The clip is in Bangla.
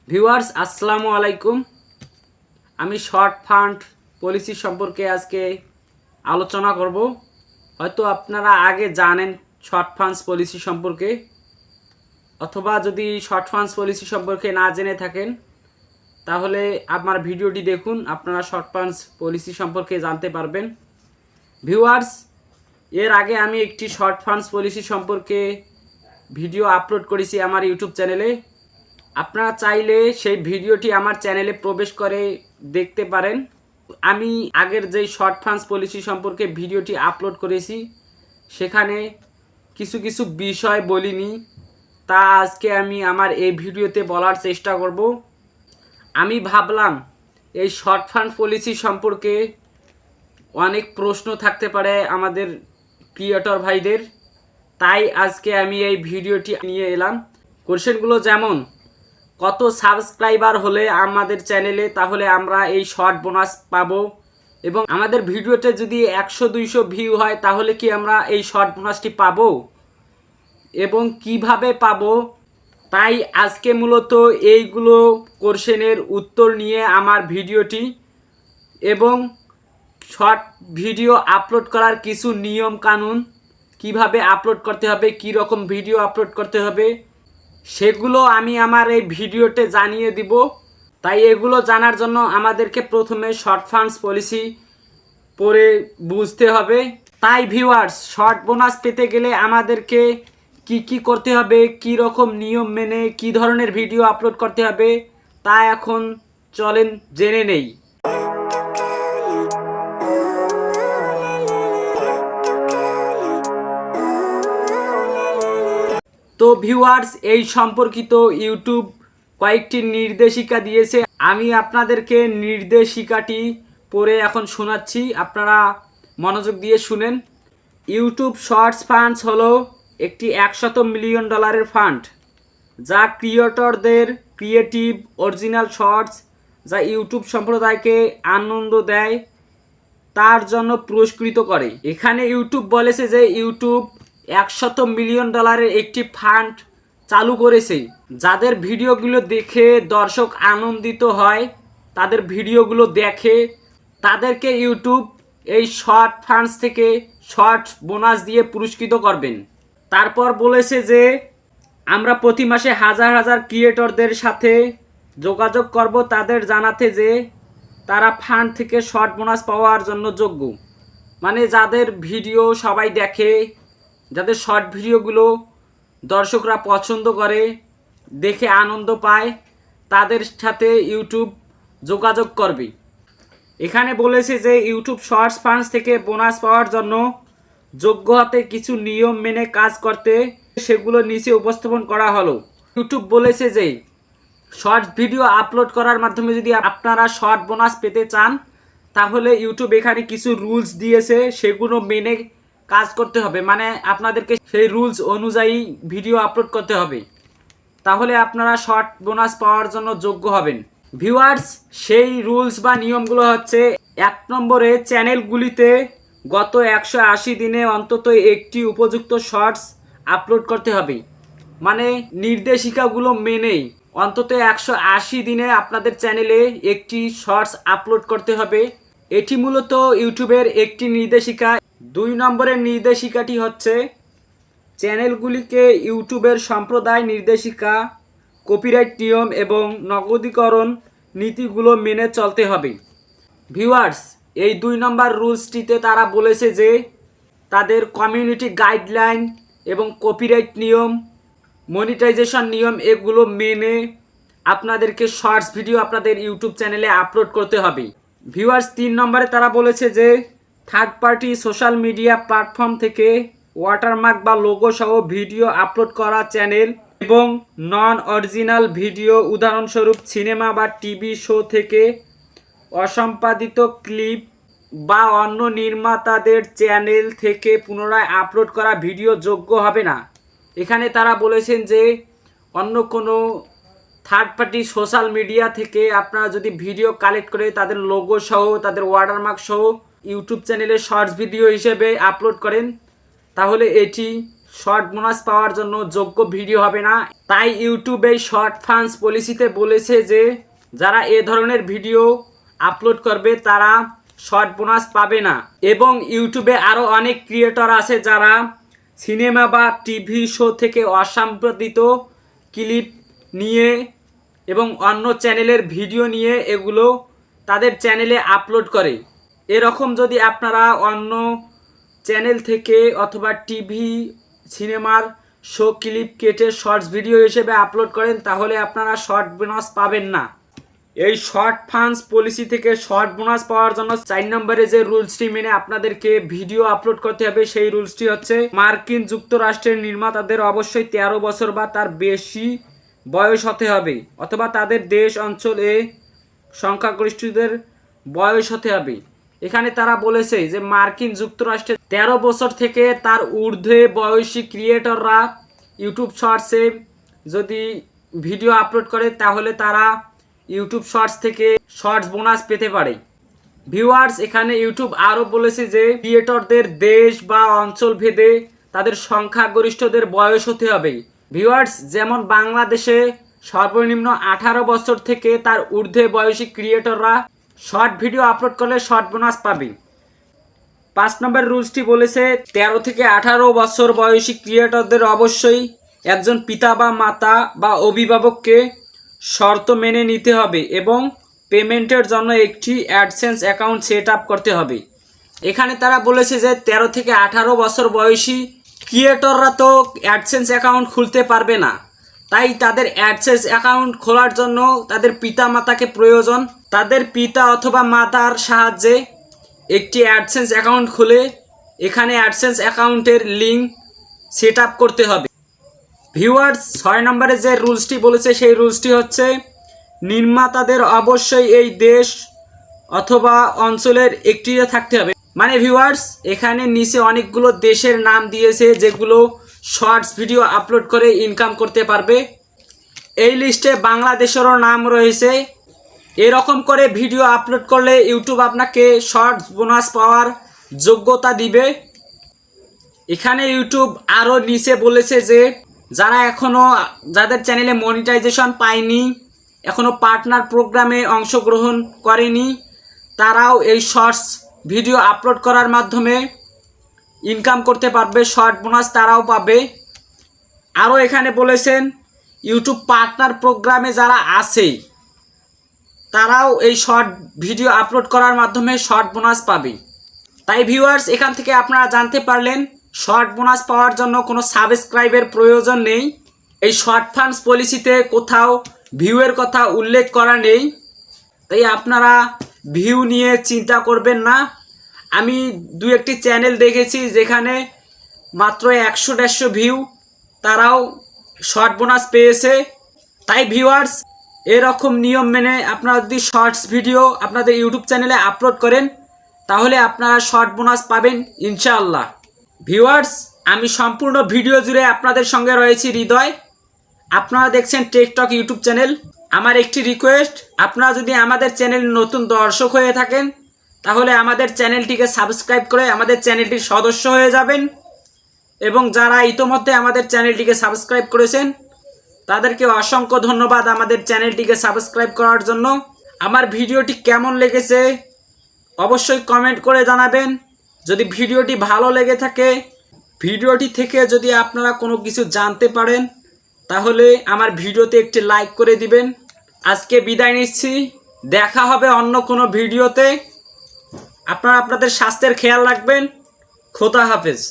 ভিউয়ার্স আসসালামু আলাইকুম। আমি শর্ট ফান্ড পলিসি সম্পর্কে আজকে আলোচনা করব। হয়তো আপনারা আগে জানেন শর্ট ফান্ডস পলিসি সম্পর্কে, অথবা যদি শর্ট ফান্ডস পলিসি সম্পর্কে না জেনে থাকেন তাহলে আমার ভিডিওটি দেখুন, আপনারা শর্ট ফান্ডস পলিসি সম্পর্কে জানতে পারবেন। ভিউয়ার্স, এর আগে আমি একটি শর্ট ফান্ডস পলিসি সম্পর্কে ভিডিও আপলোড করেছি আমার ইউটিউব চ্যানেলে। আপনারা চাইলে সেই ভিডিওটি আমার চ্যানেলে প্রবেশ করে দেখতে পারেন। আমি আগের যেই শর্ট ফান্ডস পলিসি সম্পর্কে ভিডিওটি আপলোড করেছি সেখানে কিছু কিছু বিষয় বলিনি, তা আজকে আমি আমার এই ভিডিওতে বলার চেষ্টা করব। আমি ভাবলাম এই শর্ট ফান্ড পলিসি সম্পর্কে অনেক প্রশ্ন থাকতে পারে আমাদের ক্রিয়েটর ভাইদের, তাই আজকে আমি এই ভিডিওটি নিয়ে এলাম। কোশ্চেনগুলো যেমন, কত সাবস্ক্রাইবার হলে আমাদের চ্যানেলে তাহলে আমরা এই শর্ট বোনাস পাবো, এবং আমাদের ভিডিওতে যদি 100-200 ভিউ হয় তাহলে কি আমরা এই শর্ট বোনাসটি পাবো এবং কিভাবে পাবো। তাই আজকে মূলত এইগুলো কোশ্চেনের উত্তর নিয়ে আমার ভিডিওটি, এবং শর্ট ভিডিও আপলোড করার কিছু নিয়ম কানুন, কিভাবে আপলোড করতে হবে, কী রকম ভিডিও আপলোড করতে হবে, সেগুলো আমি আমার এই ভিডিওতে জানিয়ে দিব। তাই এগুলো জানার জন্য আমাদেরকে প্রথমে শর্ট ফান্ডস পলিসি পড়ে বুঝতে হবে। তাই ভিউয়ার্স, শর্ট বোনাস পেতে গেলে আমাদেরকে কি করতে হবে, কি রকম নিয়ম মেনে কি ধরনের ভিডিও আপলোড করতে হবে, তা এখন চলেন জেনে নেই। তো ভিউয়ার্স, এই সম্পর্কিত ইউটিউব কয়েকটি নির্দেশিকা দিয়েছে। আমি আপনাদেরকে নির্দেশিকাটি পড়ে এখন শোনাচ্ছি, আপনারা মনোযোগ দিয়ে শুনেন। ইউটিউব শর্টস ফান্ডস হলো একটি $100 মিলিয়ন ফান্ড, যা ক্রিয়েটরদের ক্রিয়েটিভ অরিজিনাল শর্টস যা ইউটিউব সম্প্রদায়কে আনন্দ দেয় তার জন্য পুরস্কৃত করে। এখানে ইউটিউব বলেছে যে ইউটিউব $100 মিলিয়ন একটি ফান্ড চালু করেছে। যাদের ভিডিওগুলো দেখে দর্শক আনন্দিত হয়, তাদের ভিডিওগুলো দেখে, তাদেরকে ইউটিউব এই শর্ট ফান্ডস থেকে শর্ট বোনাস দিয়ে পুরস্কৃত করবেন। তারপর বলেছে যে আমরা প্রতি মাসে হাজার হাজার ক্রিয়েটরদের সাথে যোগাযোগ করব, তাদের জানাতে যে তারা ফান্ড থেকে শর্ট বোনাস পাওয়ার জন্য যোগ্য। মানে যাদের ভিডিও সবাই দেখে, যাদের শর্ট ভিডিওগুলো দর্শকরা পছন্দ করে, দেখে আনন্দ পায়, তাদের সাথে ইউটিউব যোগাযোগ করবে। এখানে বলেছে যে ইউটিউব শর্টস ফান্ডস থেকে বোনাস পাওয়ার জন্য যোগ্য হতে কিছু নিয়ম মেনে কাজ করতে, সেগুলো নিচে উপস্থাপন করা হলো। ইউটিউব বলেছে যে শর্ট ভিডিও আপলোড করার মাধ্যমে যদি আপনারা শর্ট বোনাস পেতে চান তাহলে ইউটিউব এখানে কিছু রুলস দিয়েছে, সেগুলো মেনে কাজ করতে হবে। মানে আপনাদেরকে সেই রুলস অনুযায়ী ভিডিও আপলোড করতে হবে, তাহলে আপনারা শর্ট বোনাস পাওয়ার জন্য যোগ্য হবেন। ভিউয়ার্স, সেই রুলস বা নিয়মগুলো হচ্ছে, 1 নম্বরে চ্যানেলগুলিতে গত 180 দিনে অন্তত একটি উপযুক্ত শর্টস আপলোড করতে হবে। মানে নির্দেশিকাগুলো মেনেই অন্তত 180 দিনে আপনাদের চ্যানেলে একটি শর্টস আপলোড করতে হবে। এটি মূলত ইউটিউবের একটি নির্দেশিকা। 2 নম্বরের নির্দেশিকাটি হচ্ছে চ্যানেলগুলিকে ইউটিউবের সম্প্রদায় নির্দেশিকা, কপিরাইট নিয়ম এবং নগদীকরণ নীতিগুলো মেনে চলতে হবে। ভিউয়ার্স, এই 2 নম্বর রুলসটিতে তারা বলেছে যে তাদের কমিউনিটি গাইডলাইন এবং কপিরাইট নিয়ম, মনিটাইজেশন নিয়ম, এগুলো মেনে আপনাদেরকে শর্টস ভিডিও আপনাদের ইউটিউব চ্যানেলে আপলোড করতে হবে। ভিউয়ার্স, 3 নম্বরে তারা বলেছে যে third party social media platform থেকে ওয়াটারমার্ক বা লোগো সহ ভিডিও আপলোড করা চ্যানেল এবং নন অরিজিনাল ভিডিও, উদাহরণস্বরূপ সিনেমা বা টিভি শো থেকে অসম্পাদিত ক্লিপ বা অন্য নির্মাতাদের চ্যানেল থেকে পুনরায় আপলোড করা ভিডিও যোগ্য হবে না। এখানে তারা বলেছেন যে অন্য কোনো থার্ড পার্টি সোশ্যাল মিডিয়া থেকে আপনারা যদি ভিডিও কালেক্ট করে তাদের লোগো সহ, তাদের ওয়াটারমার্ক সহ ইউটিউব চ্যানেলে শর্টস ভিডিও হিসেবে আপলোড করেন তাহলে এটি শর্ট বোনাস পাওয়ার জন্য যোগ্য ভিডিও হবে না। তাই ইউটিউবে শর্ট ফান্ডস পলিসিতে বলেছে যে যারা এ ধরনের ভিডিও আপলোড করবে তারা শর্ট বোনাস পাবে না। এবং ইউটিউবে আরও অনেক ক্রিয়েটর আছে যারা সিনেমা বা টিভি শো থেকে অসাম্প্রতিত ক্লিপ নিয়ে এবং অন্য চ্যানেলের ভিডিও নিয়ে এগুলো তাদের চ্যানেলে আপলোড করে। এরকম যদি আপনারা অন্য চ্যানেল থেকে অথবা টিভি সিনেমার শো ক্লিপ কেটে শর্টস ভিডিও হিসেবে আপলোড করেন তাহলে আপনারা শর্ট বোনাস পাবেন না। এই শর্ট ফান্ডস পলিসি থেকে শর্ট বোনাস পাওয়ার জন্য 4 নম্বরে যে রুলসটি মেনে আপনাদেরকে ভিডিও আপলোড করতে হবে সেই রুলসটি হচ্ছে মার্কিন যুক্তরাষ্ট্রের নির্মাতাদের অবশ্যই 13 বছর বা তার বেশি বয়স হতে হবে, অথবা তাদের দেশ অঞ্চলে সংখ্যাগরিষ্ঠদের বয়স হতে হবে। এখানে তারা বলেছে যে মার্কিন যুক্তরাষ্ট্রে 13 বছর থেকে তার ঊর্ধ্বে বয়সী ক্রিয়েটররা ইউটিউব শর্টসে যদি ভিডিও আপলোড করে তাহলে তারা ইউটিউব শর্টস থেকে শর্টস বোনাস পেতে পারে। ভিউয়ার্স, এখানে ইউটিউব আরও বলেছে যে ক্রিয়েটরদের দেশ বা অঞ্চল ভেদে তাদের সংখ্যাগরিষ্ঠদের বয়স হতে হবে। ভিউয়ার্স, যেমন বাংলাদেশে সর্বনিম্ন 18 বছর থেকে তার ঊর্ধ্বে বয়সী ক্রিয়েটররা শর্ট ভিডিও আপলোড করলে শর্ট বোনাস পাবে। 5 নম্বর রুলসটি বলেছে 13 থেকে 18 বছর বয়সী ক্রিয়েটরদের অবশ্যই একজন পিতা বা মাতা বা অভিভাবককে শর্ত মেনে নিতে হবে এবং পেমেন্টের জন্য একটি অ্যাডসেন্স অ্যাকাউন্ট সেট আপ করতে হবে। এখানে তারা বলেছে যে 13 থেকে 18 বছর বয়সী ক্রিয়েটররা তো অ্যাডসেন্স অ্যাকাউন্ট খুলতে পারবে না, তাই তাদের অ্যাডসেন্স অ্যাকাউন্ট খোলার জন্য তাদের পিতা মাতাকে প্রয়োজন। তাদের পিতা অথবা মাতার সাহায্যে একটি অ্যাডসেন্স অ্যাকাউন্ট খুলে এখানে অ্যাডসেন্স অ্যাকাউন্টের লিঙ্ক সেট আপ করতে হবে। ভিউয়ার্স, 6 নম্বরে যে রুলসটি বলেছে সেই রুলসটি হচ্ছে নির্মাতাদের অবশ্যই এই দেশ অথবা অঞ্চলের একটিতে থাকতে হবে। মানে ভিউয়ার্স, এখানে নিচে অনেকগুলো দেশের নাম দিয়েছে যেগুলো শর্টস ভিডিও আপলোড করে ইনকাম করতে পারবে। এই লিস্টে বাংলাদেশেরও নাম রয়েছে। এরকম করে ভিডিও আপলোড করলে ইউটিউব আপনাকে শর্টস বোনাস পাওয়ার যোগ্যতা দিবে। এখানে ইউটিউব আরও নিচে বলেছে যে যারা যাদের চ্যানেলে মনিটাইজেশন পায়নি, এখনও পার্টনার প্রোগ্রামে অংশগ্রহণ করেনি, তারাও এই শর্টস ভিডিও আপলোড করার মাধ্যমে ইনকাম করতে পারবে, শর্ট বোনাস তারাও পাবে। আরও এখানে বলেছেন ইউটিউব পার্টনার প্রোগ্রামে যারা আছে তারাও এই শর্ট ভিডিও আপলোড করার মাধ্যমে শর্ট বোনাস পাবে। তাই ভিউয়ার্স, এখান থেকে আপনারা জানতে পারলেন শর্ট বোনাস পাওয়ার জন্য কোনো সাবস্ক্রাইবের প্রয়োজন নেই। এই শর্ট ফান্ডস পলিসিতে কোথাও ভিউয়ের কথা উল্লেখ করা নেই, তাই আপনারা ভিউ নিয়ে চিন্তা করবেন না। আমি 2-1টি চ্যানেল দেখেছি যেখানে মাত্র 100-150 ভিউ, তারাও শর্ট বোনাস পেয়েছে। তাই ভিউয়ার্স, এরকম নিয়ম মেনে আপনারা যদি শর্টস ভিডিও আপনাদের ইউটিউব চ্যানেলে আপলোড করেন তাহলে আপনারা শর্ট বোনাস পাবেন ইনশাআল্লাহ। ভিউয়ার্স, আমি সম্পূর্ণ ভিডিও জুড়ে আপনাদের সঙ্গে রয়েছি হৃদয়। আপনারা দেখছেন টেকটক ইউটিউব চ্যানেল। আমার একটি রিকোয়েস্ট, আপনারা যদি আমাদের চ্যানেল নতুন দর্শক হয়ে থাকেন তাহলে আমাদের চ্যানেলটিকে সাবস্ক্রাইব করে আমাদের চ্যানেলটির সদস্য হয়ে যাবেন, এবং যারা ইতোমধ্যে আমাদের চ্যানেলটিকে সাবস্ক্রাইব করেছেন তাদেরকে অসংখ্য ধন্যবাদ আমাদের চ্যানেলটিকে সাবস্ক্রাইব করার জন্য। আমার ভিডিওটি কেমন লেগেছে অবশ্যই কমেন্ট করে জানাবেন। যদি ভিডিওটি ভালো লেগে থাকে, ভিডিওটি থেকে যদি আপনারা কোনো কিছু জানতে পারেন তাহলে আমার ভিডিওতে একটি লাইক করে দিবেন। আজকে বিদায় নিচ্ছি, দেখা হবে অন্য কোনো ভিডিওতে। আপনারা আপনাদের স্বাস্থ্যের খেয়াল রাখবেন। খোদা হাফেজ।